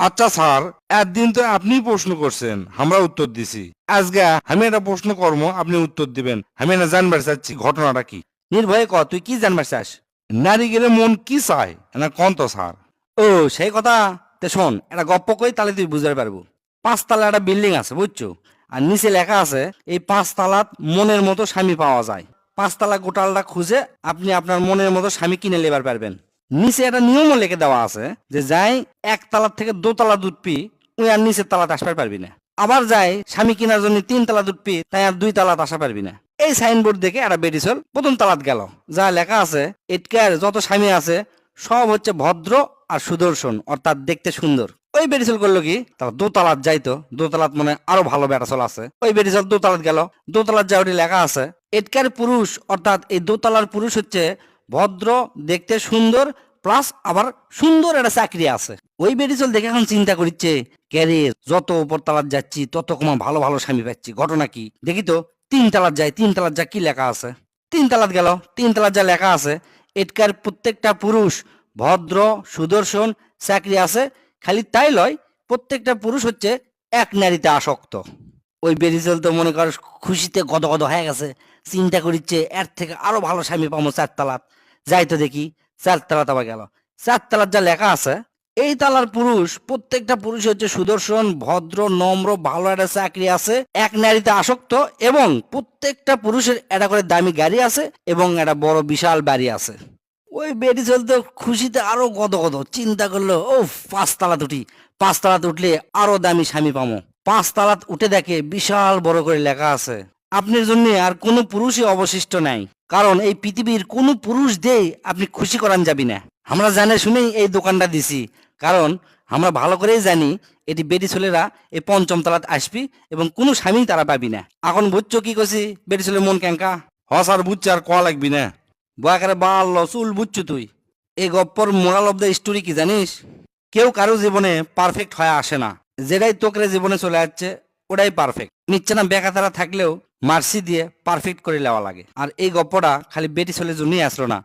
আচ্ছা স্যার, একদিন তো আপনি প্রশ্ন করছেন, আমরা উত্তর দিছি। আজকে আমি একটা প্রশ্ন করবো, আপনি উত্তর দিবেন। আমি না জানবার চাচ্ছি ঘটনাটা কি। নির্ভয়ে ক, তুই কি জানবার চাস? নারী গেলে মন কি চায় না কোন তো স্যার। ও, সেই কথা। তে শোন, একটা গপ্প কই, তাহলে তুই বুঝতে পারবো। 5 তলা একটা বিল্ডিং আছে, বুঝছো? আর নিচে লেখা আছে, এই 5 তলাত মনের মতো স্বামী পাওয়া যায়। 5 তলা গোটালটা খুঁজে আপনি আপনার মনের মতো স্বামী কিনে লেবার পারবেন। নিচে একটা নিয়মও লিখে দেওয়া আছে যে যাই 1 তলার থেকে 2 তলা দুধ পি, ওই আর নিচের তালাতে আসতে পারবি না। আবার যাই স্বামী কেনার জন্য 3 তলা দুধ পি, তাই আর 2 তলাতে আসা পারবি না। এই সাইনবোর্ড দেখে একটা বেডিসল প্রথম তালাত গেল। যা লেখা আছে, এটকার যত স্বামী আছে সব হচ্ছে ভদ্র আর সুদর্শন, অর্থাৎ দেখতে সুন্দর। ওই বেডিসল করলো কি, তার দোতলাত যাইতো। দোতলাত মনে আরো ভালো বেটাচল আছে। ওই বেডিসল দোতলাত গেল। দোতলাত যা ওটি লেখা আছে, এটকার পুরুষ, অর্থাৎ এই দোতলার পুরুষ হচ্ছে ভদ্র, দেখতে সুন্দর, প্লাস আবার সুন্দর একটা চাকরি আছে। ওই বেডিসল দেখে এখন চিন্তা করছে, ক্যারে যত উপর তালাত যাচ্ছি তত কমা ভালো ভালো স্বামী পাচ্ছি, ঘটনা কি দেখি তো। 3 তলাত যাই, 3 তলাত যা কি লেখা আছে। 3 তলাত গেল। 3 তলাত যা লেখা আছে, এটকার প্রত্যেকটা পুরুষ ভদ্র, সুদর্শন, চাকরি আছে। খালি তাই লয়, প্রত্যেকটা পুরুষ হচ্ছে এক নারীতে আসক্ত। ওই বেরিজল তো মনে কর খুশিতে গদগদ হয়ে গেছে। চিন্তা করিচ্ছে এর থেকে আরো ভালো স্বামী পাবো 4 তলাত। যাই তো দেখি। 4 তলাত আবার গেল। 4 তলাত যা লেখা আছে, এই তালার পুরুষ প্রত্যেকটা পুরুষ হচ্ছে সুদর্শন, ভদ্র, নম্র, ভালো একটা চাকরি আছে, এক নারীতে আসক্ত, এবং প্রত্যেকটা পুরুষের একটা করে দামি গাড়ি আছে এবং একটা বড় বিশাল বাড়ি আছে। ওই বেটি চলতো খুশিতে আরো গদগদ। চিন্তা করলো, ও 5 তলাত উঠি। 5 তলাত উঠলে আরো দামি স্বামী পামো। 5 তলাত উঠে দেখে বিশাল বড় করে লেখা আছে, আপনার জন্য আর কোনো পুরুষই অবশিষ্ট নাই, কারণ এই পৃথিবীর কোনো পুরুষ দিয়ে আপনি খুশি করান যাবি না। আমরা জানে শুনেই এই দোকানটা দিছি, কারণ আমরা ভালো করেই জানি এটি বেটি ছেলেরা এই 5ম তলাত আসবি এবং কোনো স্বামী তারা পাবি না। এখন বুঝছো কি করছি বেটি ছেলের মন ক্যাঙ্কা? হ স্যার, বুঝছি, আর কোয়া লাগবি না। বয়াকারে বাল চুল বুঝছো তুই। এই গপ্পর মোরাল অফ দ্য স্টোরি কি জানিস? কেউ কারো জীবনে পারফেক্ট হয়ে আসে না। যেটাই তোকরে জীবনে চলে যাচ্ছে ওটাই পারফেক্ট। নিচ্ছে না বেকাতারা থাকলেও মার্সি দিয়ে পারফেক্ট করে নেওয়া লাগে। আর এই গপ্পটা খালি বেটি ছেলের জন্যই আসলো না,